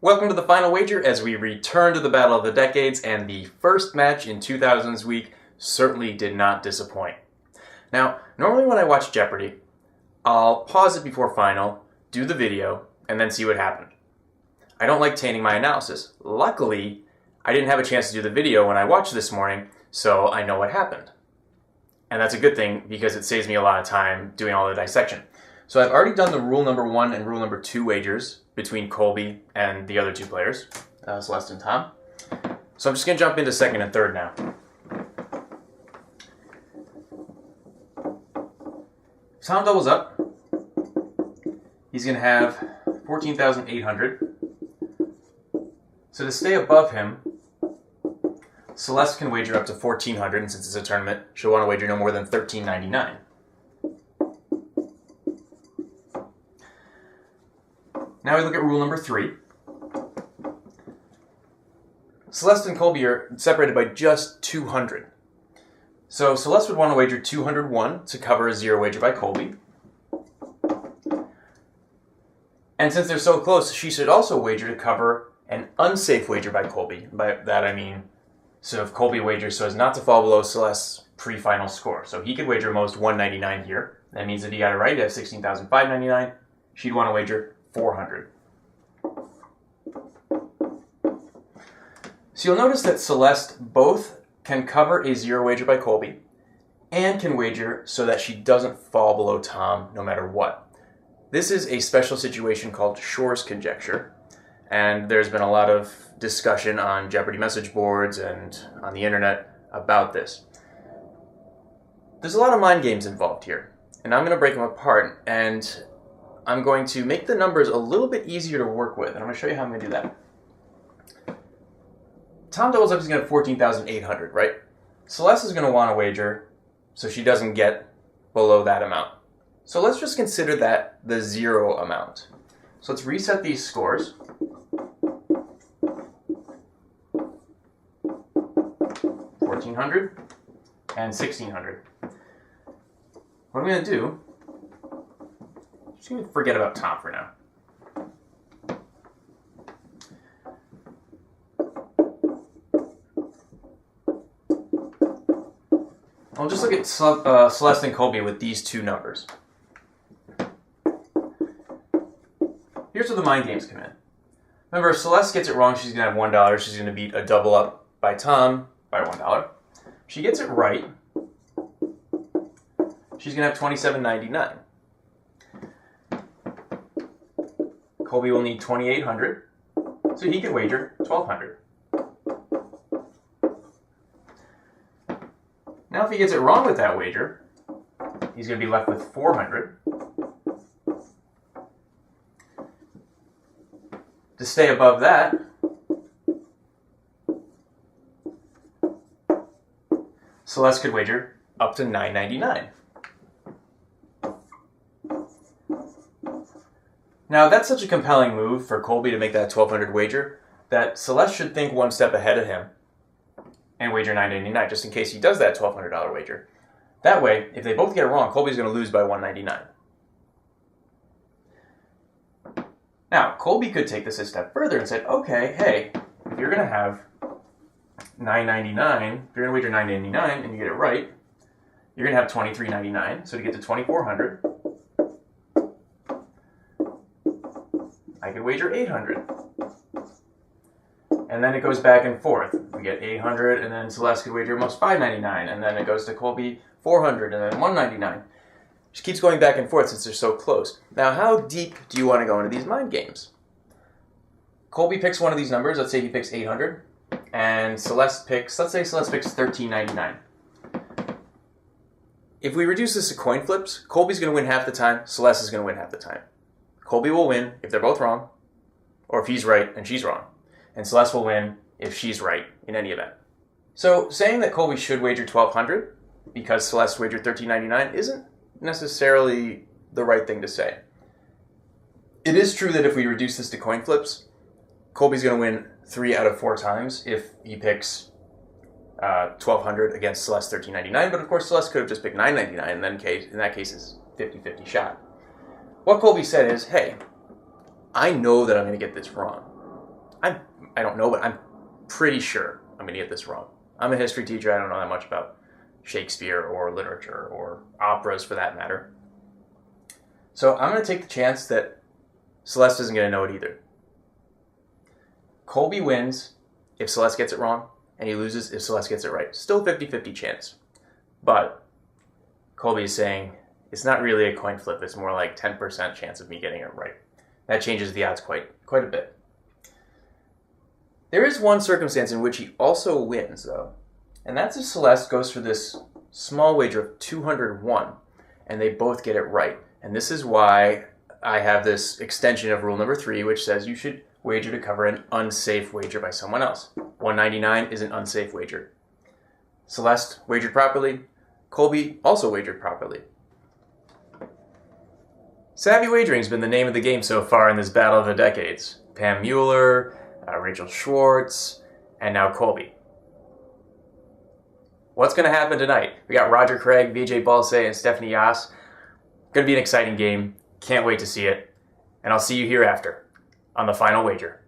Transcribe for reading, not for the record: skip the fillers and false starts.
Welcome to the Final Wager as we return to the Battle of the Decades, and the first match in 2000's week certainly did not disappoint. Now, normally when I watch Jeopardy, I'll pause it before final, do the video, and then see what happened. I don't like tainting my analysis. Luckily, I didn't have a chance to do the video when I watched this morning, so I know what happened. And that's a good thing because it saves me a lot of time doing all the dissection. So I've already done the rule number 1 and rule number 2 wagers between Colby and the other two players, Celeste and Tom. So I'm just going to jump into second and third now. Tom doubles up. He's going to have 14,800. So to stay above him, Celeste can wager up to 1,400, and since it's a tournament, she'll want to wager no more than 1,399. Now we look at rule number 3. Celeste and Colby are separated by just 200. So Celeste would want to wager 201 to cover a zero wager by Colby. And since they're so close, she should also wager to cover an unsafe wager by Colby. By that I mean, so if Colby wagers so as not to fall below Celeste's pre-final score. So he could wager most 199 here. That means if he got it right, he'd have 16,599. She'd want to wager 400. So you'll notice that Celeste both can cover a zero wager by Colby and can wager so that she doesn't fall below Tom no matter what. This is a special situation called Shor's conjecture, and there's been a lot of discussion on Jeopardy message boards and on the internet about this. There's a lot of mind games involved here, and I'm going to break them apart, and I'm going to make the numbers a little bit easier to work with, and I'm going to show you how I'm going to do that. Tom doubles up, he's going to have 14,800, right? Celeste is going to want to wager so she doesn't get below that amount. So let's just consider that the zero amount. So let's reset these scores. 1,400 and 1,600. What I'm going to do, just going to forget about Tom for now. I'll just look at Celeste and Colby with these two numbers. Here's where the mind games come in. Remember, if Celeste gets it wrong, she's going to have $1. She's going to beat a double up by Tom by $1. If she gets it right, she's going to have $27.99. Colby will need 2,800, so he could wager 1,200. Now if he gets it wrong with that wager, he's going to be left with 400. To stay above that, Celeste could wager up to $9.99. Now that's such a compelling move for Colby to make that 1,200 wager that Celeste should think one step ahead of him and wager $9.99 just in case he does that $1,200 wager. That way, if they both get it wrong, Colby's going to lose by $1.99. Now, Colby could take this a step further and say, okay, hey, if you're going to have $9.99, if you're going to wager $9.99 and you get it right, you're going to have $23.99. So to get to 2,400, I could wager 800. And then it goes back and forth. We get 800, and then Celeste could wager almost $5.99, and then it goes to Colby 400, and then $1.99. Just keeps going back and forth since they're so close. Now, how deep do you want to go into these mind games? Colby picks one of these numbers. Let's say he picks 800, and Celeste picks, let's say Celeste picks 13.99. If we reduce this to coin flips, Colby's going to win half the time, Celeste is going to win half the time. Colby will win if they're both wrong, or if he's right and she's wrong. And Celeste will win if she's right in any event. So saying that Colby should wager 1,200 because Celeste wagered 13.99 isn't necessarily the right thing to say. It is true that if we reduce this to coin flips, Colby's going to win 3 out of 4 times if he picks 1,200 against Celeste 13.99, but of course Celeste could have just picked 9.99, and then in that case it's 50-50 shot. What Colby said is, hey, I know that I'm going to get this wrong. I don't know, but I'm pretty sure I'm going to get this wrong. I'm a history teacher. I don't know that much about Shakespeare or literature or operas for that matter. So I'm going to take the chance that Celeste isn't going to know it either. Colby wins if Celeste gets it wrong, and he loses if Celeste gets it right. Still 50-50 chance. But Colby is saying it's not really a coin flip. It's more like 10% chance of me getting it right. That changes the odds quite a bit. There is one circumstance in which he also wins, though, and that's if Celeste goes for this small wager of 201, and they both get it right. And this is why I have this extension of rule number 3, which says you should wager to cover an unsafe wager by someone else. 199 is an unsafe wager. Celeste wagered properly. Colby also wagered properly. Savvy wagering has been the name of the game so far in this battle of the decades. Pam Mueller, Rachel Schwartz, and now Colby. What's going to happen tonight? We got Roger Craig, Vijay Balse, and Stephanie Yas. Going to be an exciting game. Can't wait to see it. And I'll see you hereafter on the Final Wager.